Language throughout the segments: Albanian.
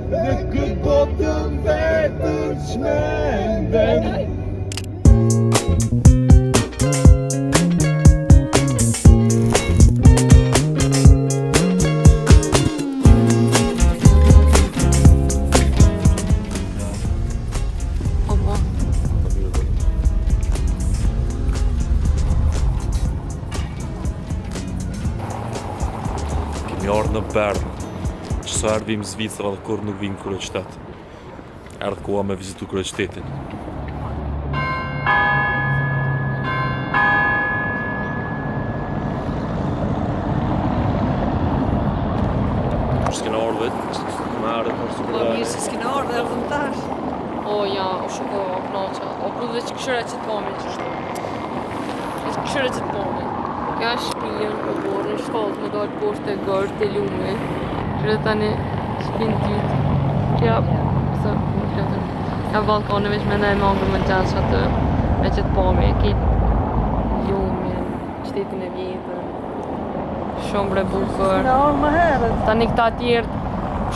Në këtë botën vetëm çmendem. Kemi ardhur në Bern. Çfarë ardhim në Zvicra dhe kur nuk vim kryeqytet. Erdhë koha me vizitu kryeqytetin. S'kena ardhur vetë, me ardhur për super. Po mirë se s'kena ardhur erdhëm tash. O ja, o shumë o knoqa. O pru dhe që këshyra që të pomi qështu. Që këshyra që të pomi. Kja është shpijën, o borë në shkollë, me dojtë poshtë e gërë të lume. Këshyra tani shpinë dytë. Kja, kja balkone veç me nej mangër me gjash atë. Me që të pomi, kitë lume, qytetin e vjetër. Shumë bre bukër. S'kena ardhur më herët. Tani këta tjertë,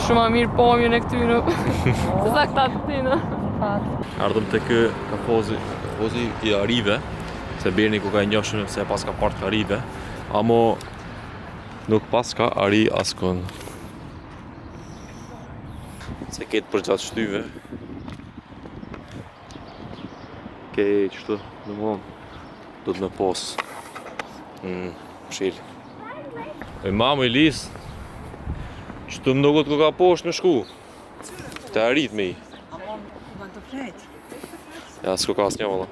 shumë a mirë pomjën e këtyre. Se sa këta të tina. Ardhëm të kë kafozi i Arive, se Berni ku ka njoshën se pas ka part ka Arive, amo nuk pas ka Ari askon. Se ketë për gjatë shtyve. Qështu, në mund, do të me pos. Shil. E mamu i lis, qëtu më dogot ku ka poshtë në shku. Të Arit me i. Ban të flet. Ja, s'ko ka asnjë valla.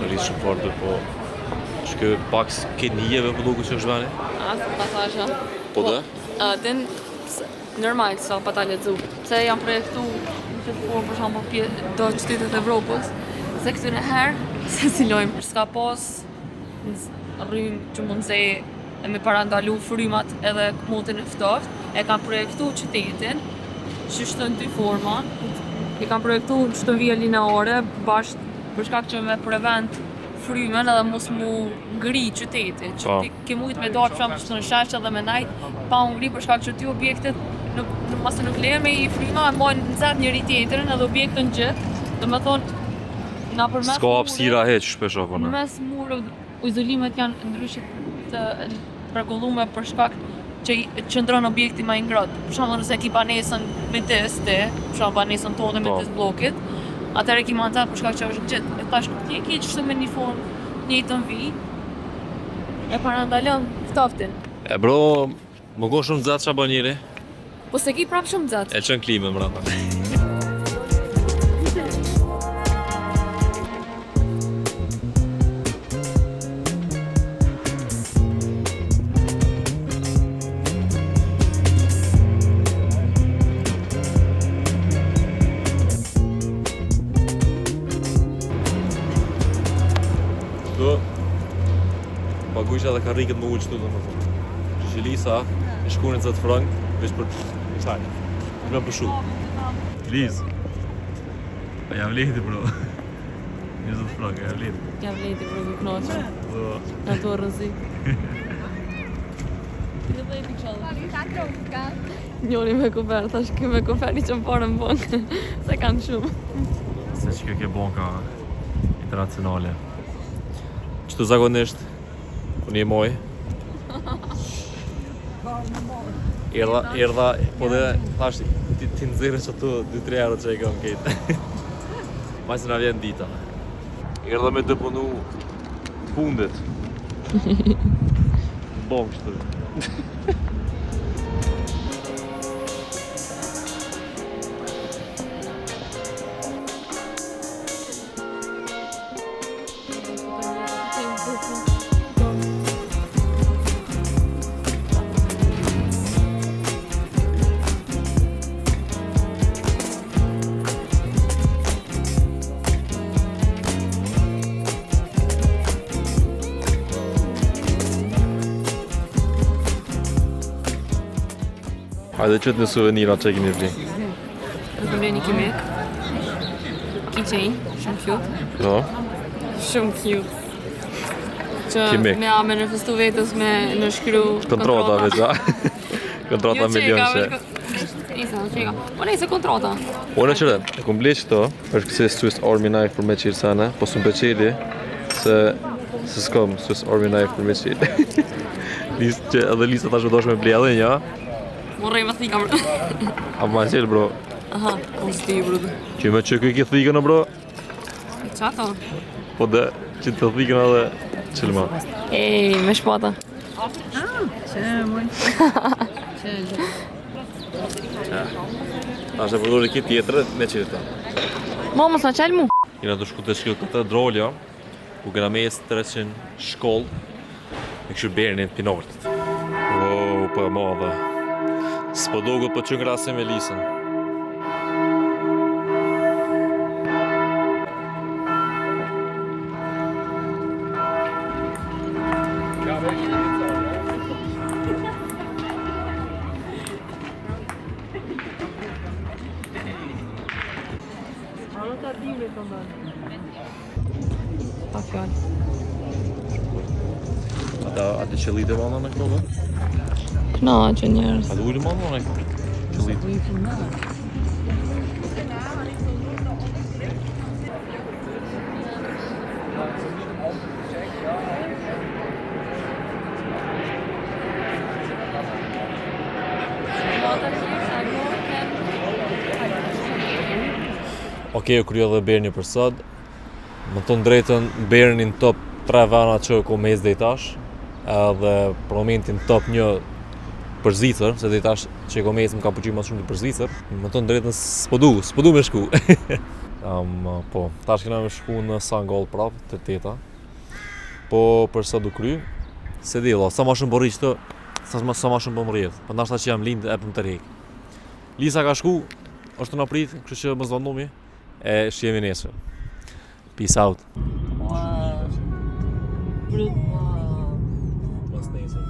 Rrisë shumë fort, po që pak ke njeve për loku që është vene? Asë pasasha. Po dhe? Den, normal, sa pa ta ledzu. Se jam projektu në këtë formë për shembull do qytetet e Evropës. Se këtyre herë, se si lojmë, s'ka pas rrymë që mund se e me parandalu frymat edhe motin e ftoft, e kam projektu qytetin, që shtën dy forma, e kam projektu qëtë vija lineare, bashkë për shkak që me prevent frymen edhe mos mu ngri qyteti, që ti ke mujt me darë për që të në shashtë edhe me najt, pa u ngri për shkak që ty objektet masë nuk leje me i fryma, mojnë nëzat njëri tjetërin edhe objektën gjithë, dhe me thonë, na përmes s'ka hapësira heq shpesh apo ne? Mes murëve, izolimet janë ndryshit të rregullume për shkak që qëndron objekti më i ngrohtë. Për shembull, nëse ki banesën me teste, për shembull banesën tonë me test bllokit, atëherë ki mandat për shkak që është gjithë. E tash ti e ke çështë me një formë, njëjtën vi. E parandalon ftoftin. E bro, më go shumë nxat çfarë bën njëri? Po se ki prap shumë nxat. E çon klimën brenda. Paguajsha dhe karrikët më ullë qëtu dhe më thonë. Shqilisa, e shkurin 20 frank, veç për qaj. Me përshu. Liz. A jam lehti bro. 20 frank, a jam lehti. Jam leti për të knoqë. Në të rëzik. Ti dhe i pikshallë. Njoni me kufer, tash kjo me kufer i që më parë në bankë. Se kanë shumë. Se që kjo ke banka internacionale. Qëtu zakonisht, unë je moj. Erdha, po dhe thash ti nxirre që tu 2-3 euro që e kam kejtë. Maj se na vjen dita. Erdha me të punu të fundit. Bom kështu. Hajde qëtë në suvenira që kemi vli. Në të mre një kimek. keychain, shumë cute. Po. Shumë cute. Që Kimik. me a manifestu vetës me në shkru Kontrata veç, a? Kontrata milionëshe. Isa, qeka. Po nejse kontrata. Unë qëre, e kom bleq këto, është kësi Swiss Army knife për me qirë sana, po së më pëqiri, se s'kom Swiss Army knife për me qirë. Edhe Lisa ta shëtosh me ble edhe një, Morrej më thika, bro. a ma qelë, bro. Aha, pozitiv, bro. Që me që këj ki thikën, bro, Qato? po dhe që të thikën edhe qëllë ma. Ej, me shpata. Çemoj. Ta është e përdojnë këtë tjetër me qirë ta. Mo, mos ma qelë mu. Kena të shku të shkjo këtë drolja, ku kena mes 300 shkoll, me këshu Bernit Pinortit. Wow, për madhe. S'po dogut për që ngrasi me Lisën. Pa fjallë. Ate qëllit e vana në këto dhe? Kna që njerës. Ate ujtë vana në këto? Qëllit. Okej, u kryo dhe Berni për sot. Më të drejtën, Berni në top 3 vana që ku mes dhe i tash, edhe për momentin top 1 për Zvicër, se dhe i tash që i ku mes më ka përgjy ma shumë për Zvicër. Më të drejtën s'po du me shku. Po, tash kena me shku në Sangol prap, të teta. Po, për sot u kry, se di, sa ma shumë po rriq të, sa ma shumë po më rrjet. Për ndashta që jam lind e për më të rejk. Lisa ka shku, është në prit, kështu që më zvandumi, e shjemi nesër. Peace out. Mas nesër.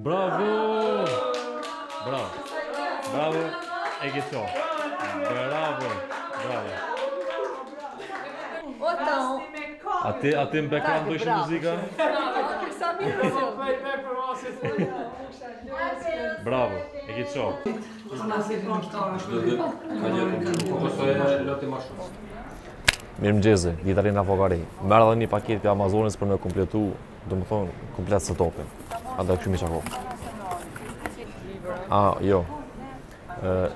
Bravo! Bravo! Bravo! E ke qo! Bravo! Bravo! A ti më background do ishë muzika? Bravo, e ke qo. Mirë mëgjezi, Gitarina Fogari. Merë dhe një paket për Amazonës për me kompletu, do më thonë, komplet setupin. A da këshu mi qako. Jo.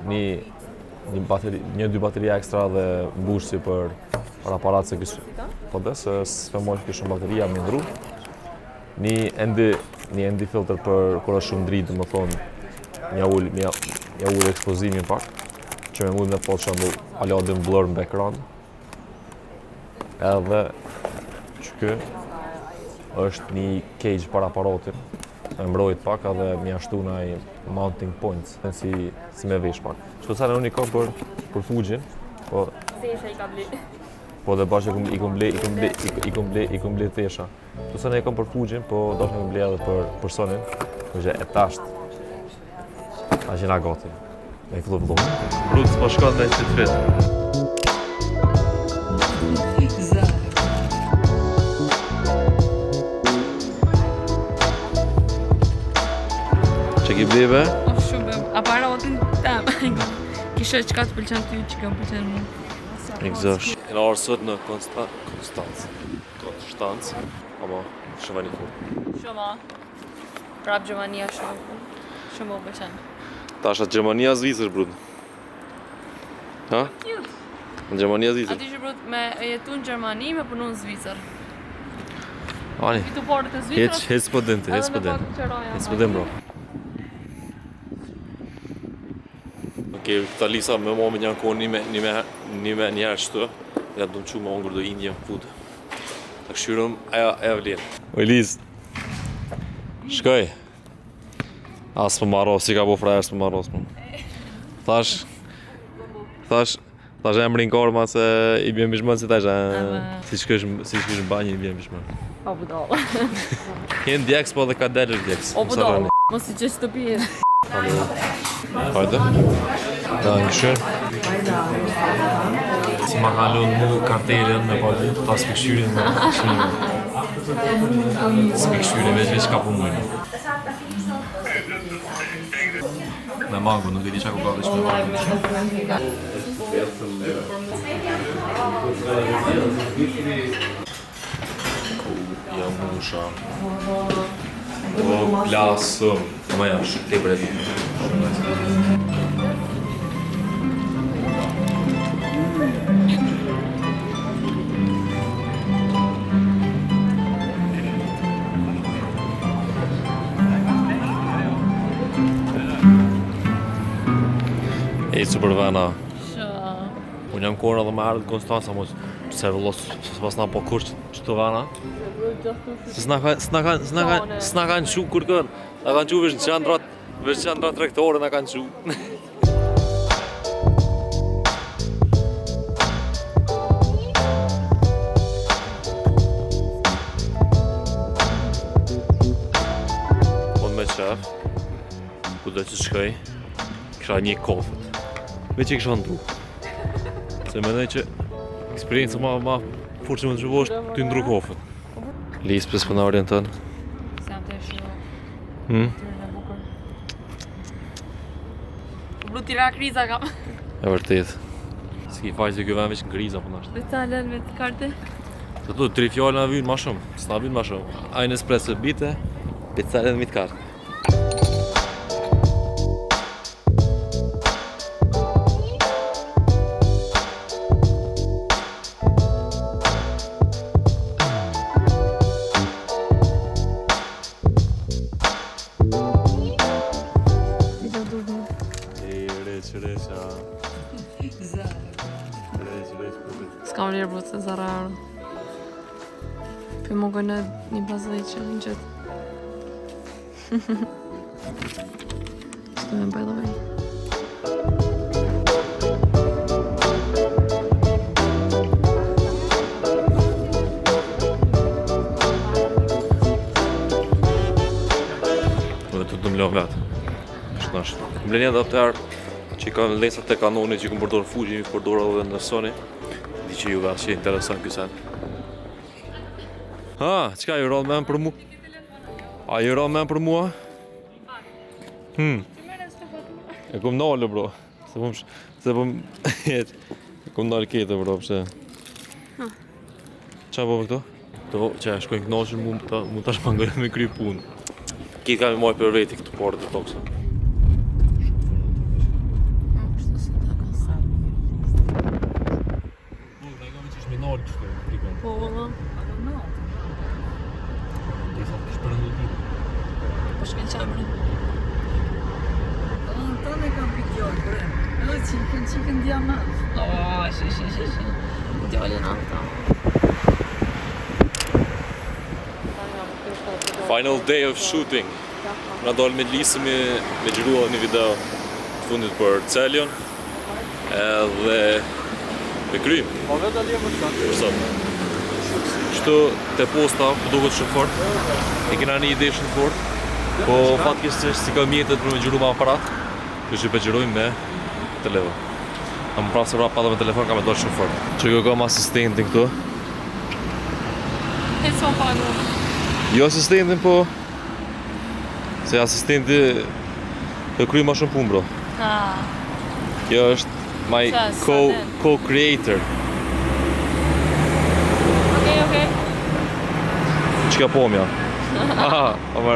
Një dy bateria ekstra dhe mbushësi për aparat se kështë. Po dhe se s'femoj kështë shumë bateria me ndru. Një ND filter për kur është shumë dritë, më thonë, mja ullë ekspozimin pak, që me mund me po të shambull aladin blur në background. Edhe që kë është një cage për aparatin, me mbrojt pak edhe mja shtu naj mounting points, si me vesh pak. Shtu sa në unë i kam për Fujin, po... Tesha i ka bli. Po dhe bashkë i kom ble tesha. Tu sa ne e kom për Fujin, po do të me ble edhe për Sonin, po që e tasht. A që nga gati. Me i fillu vllu. Brut s'po shkon dhe që të fit. Që ki bleve? Shumë, aparatin tem. Kishe qka të pëlqen ty, që kam pëlqen mu. Exact. E në arsot në Konstanz, ama shumë një kur. Shumë, prap Gjermania shumë. Shumë u pëlqen. Ta është atë Gjermania Zvicër, brud. Ha? Cute. Në Gjermania Zvicër. Ati që brud me jetu në Gjermani, me punu në Zvicër. Ani, Fitu porët e Zvicër. hec po dente, hec po dente. Hec po dente, bro. Okej, këta Lisa me mami një kohë një me njerë qëtë. Ja do më që më ongur do Indian food. Ta këshyrëm, aja vlerë. Oj Liz, shkoj. Asë për marros, si ka po frajer së për marros. Thash e më rinkarë ma se i bjem bishmën si tash. Si shkësh në banjë i bjem bishmën. O budall. Jenë djeks, po dhe ka delër djeks. O budall. Mos i qesh të pije. Hajde. Da, një shërë. Si ma ka lënë mu kartelën me pati ta spikëshyrin me shërën. Spikëshyrin veç ka po mujnë. Me mango, nuk e di qa ku ka veç me mango. Ja musha. O, plasëm. Ma jash, te bredi. E super vena. Unë jam kora dhe me ardhë Konstanca, mos se vëllos, se pas na po kur që të vena. Se s'na kanë qu kur kërë, na kanë qu veç qendrat rektore na kanë qu. Unë me qef, ku dhe që shkoj, kisha një kofët. Me që kisha ndru. Se mendoj që eksperiencë ma furë që më të zhëvo është të ndru kofët. Lisë për spënarjen tënë. Se jam të shiro. Hmm? Tërën e bukur. Blu tira kriza kam. E vërtet. S'ki faj se kjo vend veç në kriza për nashtë. Dhe ta lën me të karte. Të tu, 3 fjallë na vynë ma shumë. S'na vynë ma shumë. Ajnë espresso bite, pizzalen me të kartë. S'kam lirë bro të zara euro. Për më gënë një bazëj që në gjithë. S'kame by the way. Dhe të më lëvë vetë. Shnash. Më lenja dhe apëtar që i kanë lesat të kanoni që i këmë përdorë Fuji, i përdorë edhe në Sony. Di që ju vetë që i interesant kësen. Ha, qka ju rallë men për mu? A ju rallë men për mua? E kom nalë bro. Se pëm... E kom nalë kete bro, pëse... Qa po për këto? Të që e shkojnë knaqën mu tash mangojnë me kry punë. Ki kam i maj për veti këtë parë të toksa. Po, valla. Po shkën qamërën. Tonë e kam pikjor, bre. Edhe chicken diamant. O, shi. Djallin ata. Final day of shooting. Na dalë me Lisë me gjërua një video të fundit për Celion edhe me Krym. Për sot. Qëto te posta po duket shumë fort. E kena një ide shumë fort. Po fatkesisht si ka mjetet për me gjëru me aparat. Kështu që po gjërojmë me telefon. Kam prapë se prapë me telefon ka me dorë shumë fort. Që kjo kam asistentin këtu. E s'ma pagu. Jo asistentin po. Se asistenti e krye ma shumë punë bro. Kjo është my co-creator. Okej. Qka po mja? Aha, ama...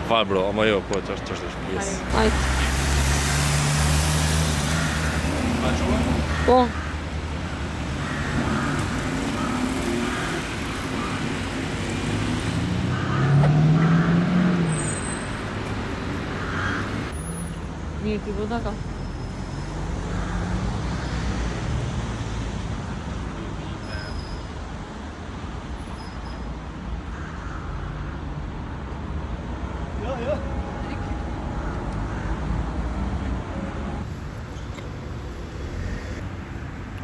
Falë bro, ama jo, po, që është pjesë. Ajtë. Po. Mirë t'i bëda ka.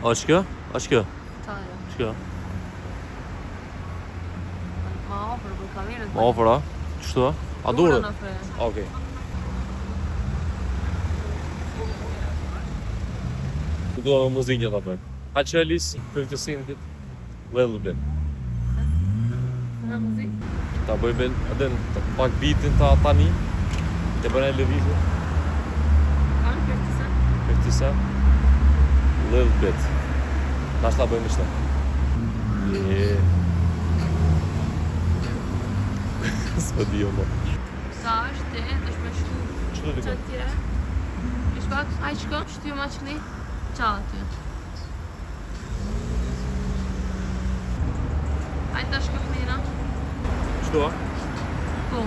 A që kjo? Ta jo. Që kjo? për kamerën. Ma ofër, a? Qështu, a? A durën? Okej. Ku do muzikë të apër? Haçelis, 50 centit, little bit. Në muzik? Ta bëjmë edhe pak bitin ta tani, të bëjmë e lëvizje. Kanë 50 cent? 50 cent, little bit. Nash ta bëjmë ishte. S'pë di jo më. Sa është ti, është me shku. Qëtu t'i Qa ka? tjere? Ish pak, aj qëko, shty ma qëni? Qa aty? Aj ta shkëp nina? Qëtu, a? Po.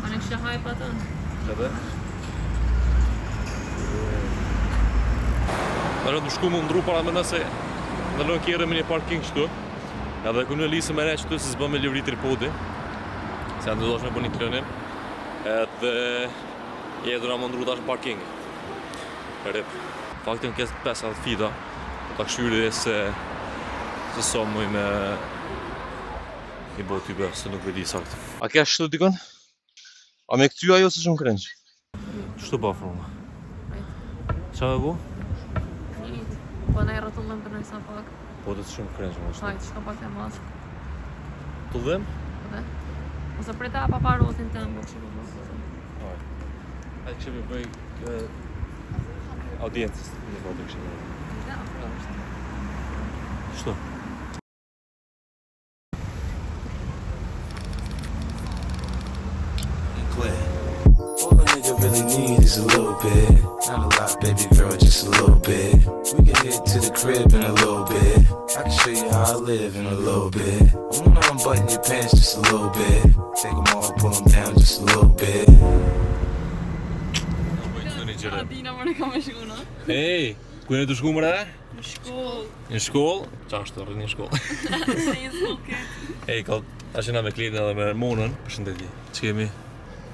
A në kështë haj pa tënë? Qëtë? Në shku më ndru para me nëse në lënë kjerë me një parking qëtu. Edhe ku në lisë me re qëtu se s'bëm me livri tripodi. Se janë të dosh me bu një klonim. Edhe jeduna më ndru tash në parking. Rip. Faktin kësë 50 fita. Po ta këshyri se so mëj me i bo tybe, se nuk vedi sakt. A ke ashtu dikon? A me këty ajo se shumë krenq? Qështu ba fruma? Qa me bu? Po ne rrotullëm për nëjsa pak. Po të shumë krenq më ashtu. Hajtë, shka pak e mask. Të dhem? Po dhe? Ose preta pa pa rotin të më bëkë shumë më. Hajtë kështë me bëj audiencës një botë kështë me bëj. Da, pro është. Qështu? All a nigga really need is a little bit. Not a lot, baby girl, just a little bit. We can head to the crib in a little bit. I can show you how I live in a little bit. I wanna unbutton your pants just a little bit. Take them off, pull them down just a little bit. A dina më në kam e shku, no? Hej, ku jeni të shku mëre? Në shkollë. Në shkollë? Qa është të rrë një shkollë? Se një s'kollë. Hej, ta qena me Klidin edhe me Monën, përshëndetje. Që kemi?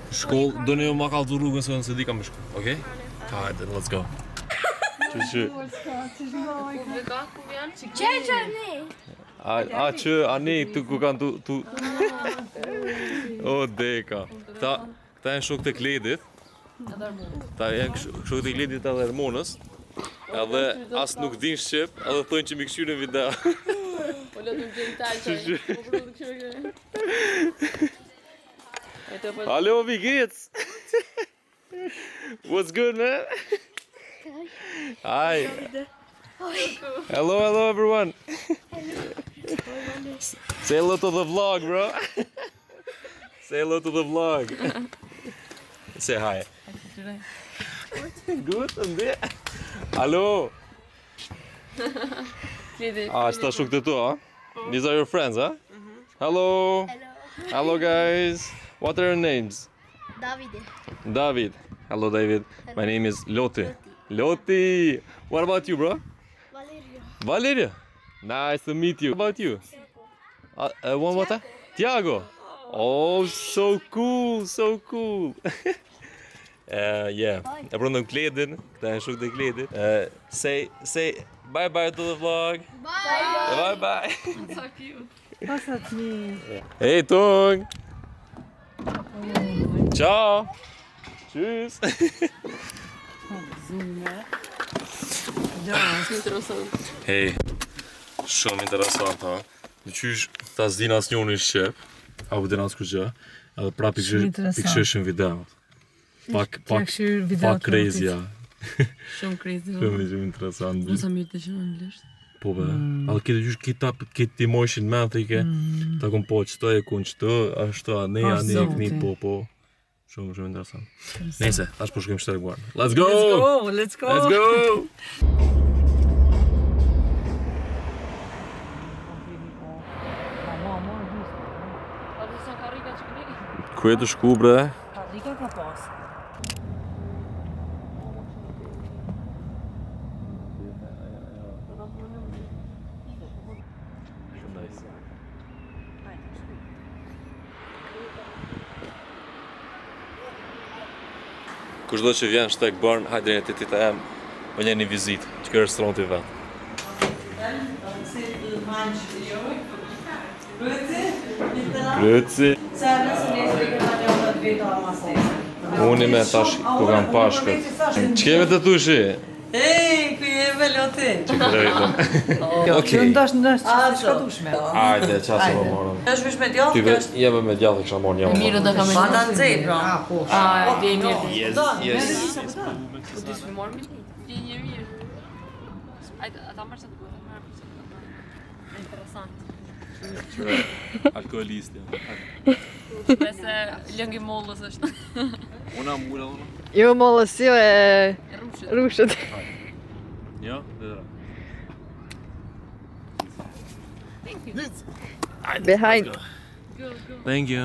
Shkollë, do një ma kalë të rrugën se nëse di kam me shku, okej? Hajde, let's go. Që. Ku vika, ku vjen? A që, a ne, tu ku kanë tu... O, deka. Këta janë shok të Klidit. Ta janë shok të Klidit edhe Hermonës. Edhe as nuk din Shqip, edhe thonë që mi këshyrin video. Po lëtëm gjenë tajqaj. Po përru të këshyrin. Hello, wie geht's? What's good, man? Hi. Hello, everyone. Say hello to the vlog, bro. Say hello to the vlog. Say hi. Good, and there. Hello. Sta shuk të tu, ha? These are your friends, huh? Hello. Hello, guys. What are your names? David. Hello, David. My name is Loti. Loti. What about you, bro? Valerio. Nice to meet you. What about you? One more time? Tiago. Oh, so cool, so cool. Yeah. E prandëm Kledin, këta janë shok të Kledit. Say bye bye to the vlog. Bye bye. So cute. Pasat mi. Hey Tung. Ciao. Tschüss. Interesant. Hey. Shumë interesant, ha. Në qysh ta s'din as njoni Shqip, apo din as kur gjë, edhe pra pikëshëshin video. Pak crazy, ja. Shumë crazy. Shumë interesant. Sa mirë të qenë anglisht. Po be, edhe këtë gjysh këtë emotion me të ike, ta kom po qëto e kun qëto, ashtu, ne e këni, po. Shumë interesant. Nese, tash po shkojmë shtërguar. Let's go! Let's go! Let's go! Ku e të shku, bre? Karika ka pas. Kushdo që vjen shtek Barn, hajde një të tita em, më një një vizit, që kërë restoranti vetë. Grëci. Se nëse nesër i këna një 10 veta mas nesër. Unë me tash ku kam pashkët. Ç'keme të tushi? Ej, ku je velote? Që kërëjtë. Që ndash shka dushme. Ajde, qasë më morëm. Është vish me djallë? Ty jeve me djallë kisha morë një Mirë do ka me Ata nxej, pra. Dhe i mirë. Yes. Po dy s'mi morë me një një mirë. Ajde, ata marë që të bëtë marë. Interesant. Alkoholistja. Bese lëngi mollës është. Una mura unë. Jo mollës, jo e Rushët. rushët. Ja, dhe dra. Behind. Thank you.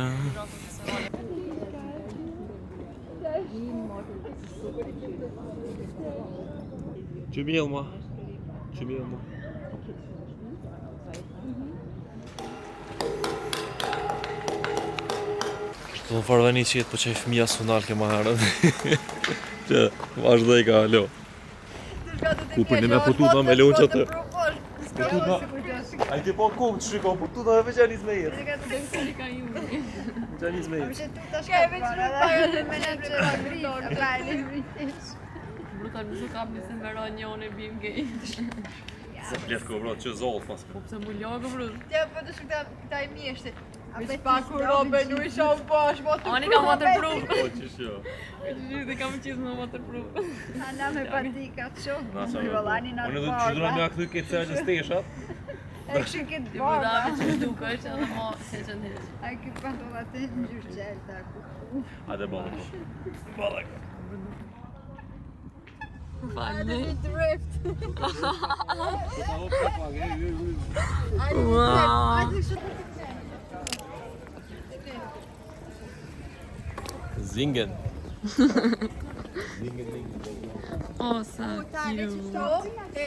Që mjellë ma. Që mjellë ma. Kështë të farveni që jetë po qaj fëmija sunal ke ma herët. Që vazhdoj ka alo. Ku për një me pututa me lonë që të. Pututa. A i ti po kumë të shiko, pututa me veçanis me jetë. Veçanis me jetë. Brutal më kap nëse mbero njën e bim gej. Se fletë ko bro, që zollë pas. Po pse mu lagë brut. Ja, po të shukta këta i mjeshti. Pa kur robe nu isha u bash, ma të Ani ka waterproof. Po qish jo. Dhe kam qizë me waterproof. Ana me patika të shumë. Na sa me Vëllani po. në Unë do të qydura me akty këtë se që steshat. E këshin këtë Dhe më dame barba. që shduka është edhe ma se që në heq. A këtë pantolla të në gjyrë qelë të aku. Hajde balla po. Balla ka. Falni. Drift. Wow. Zingen. O, sa cute.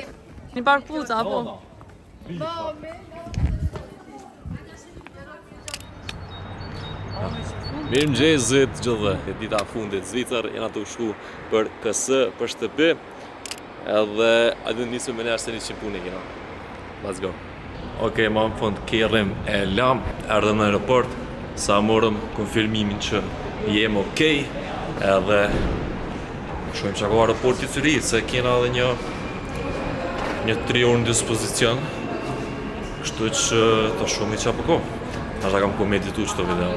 Një parë puca, apo? Mirë mëgjesit gjithë, e dita fundit Zvicër, jena të shku për KS, për shtëpi, edhe adë nisëm me nërë se 100 punë e kena. Let's go. Okej, ma në fund kerrim e lam, erdhëm në aeroport, sa morëm konfirmimin që jem okej, edhe shojmë që ka aeroporti të ri, se kena edhe një 3 orë në dispozicion, kështu që të shumë i qa përko. Ashta kam ko meditu qëto video.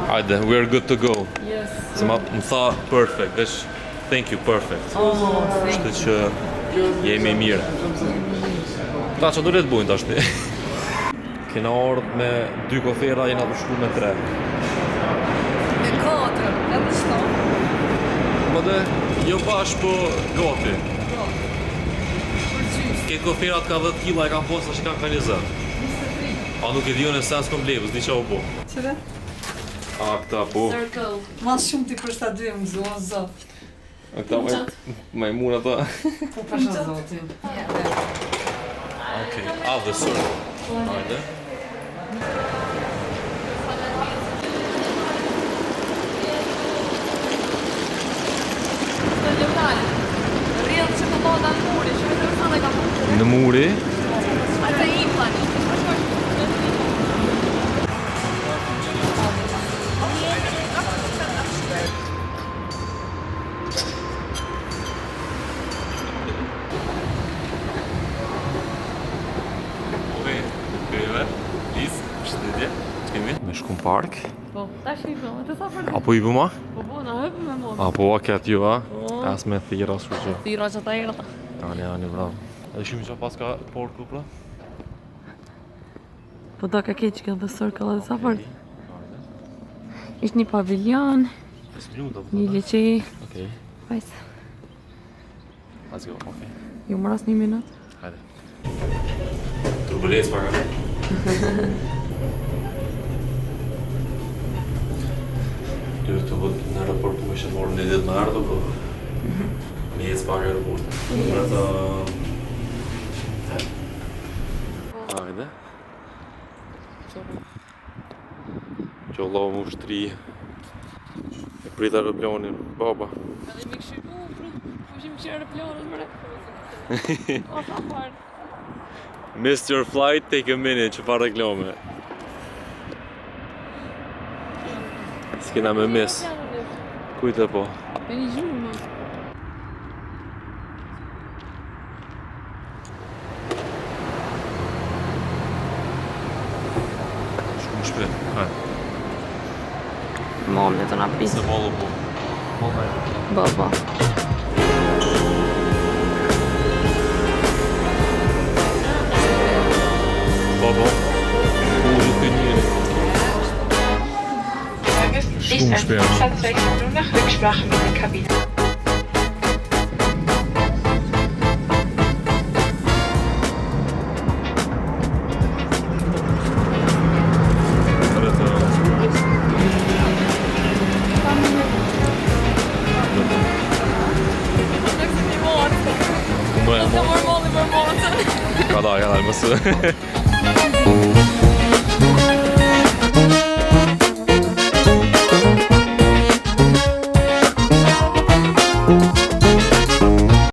Hajde, we're good to go. Yes. Se më tha perfect, veç thank you perfect. Kështu që jemi mirë. Ta që do le të bujnë të ashti. Kena ardhë me 2 kofera, jena të shku me 3. Me 4, edhe shto. Më dhe, jo bash po gati. Këtë koferat ka 10 kila e kam posa që kanë ka 20. A nuk e dijo në sens komplevës, di qa u bo. Qëre? A këta po. Circle. Mas shumë ti përshta dy më zonë zot. A këta majmuna ta. Po përshta zotin. Okej, dhe sërë. Hajde. Rrjedhë që të bota në muri, që vetëm sa dhe ka punë. Në muri. Ate i plani. Me shku në park. Po, ta shiko, të sa për Apo i bëma? Po, na hëpë me mos. Apo a këtë ju, a? As me thira, shu që. Tira që ta era. Ani, bravo. Edhe shumë që pas ka porku, pra? Po do ka keq kënë dhe circle edhe sa fort. Ishtë një pavilion, 5 minuta, një liqej. Okej, Vajs, let's go, okej. ju më ras 1 minut. Hajde. Turbulencë paka. Dyre të vëtë në aeroport po me ishe morë në ditë më ardhë, po me jetës pak aeroport. Për ata... Hajde. Që Allah më ushtri. E prit aeroplanin, baba. Edhe mi këshu, pushim që aeroplanët mëre. O, sa fort. Missed your flight, take a minute, që pa reklame. s'kena me mes. Kujtë po. Beni gjumë. Shku më shpre. Ha. Momle të na pisë. Se bollu po. Baba. Baba. Ullë të njëri. Shku më shpre. Nur nach Rücksprache mit der Kabine. Ka da, ka dalması.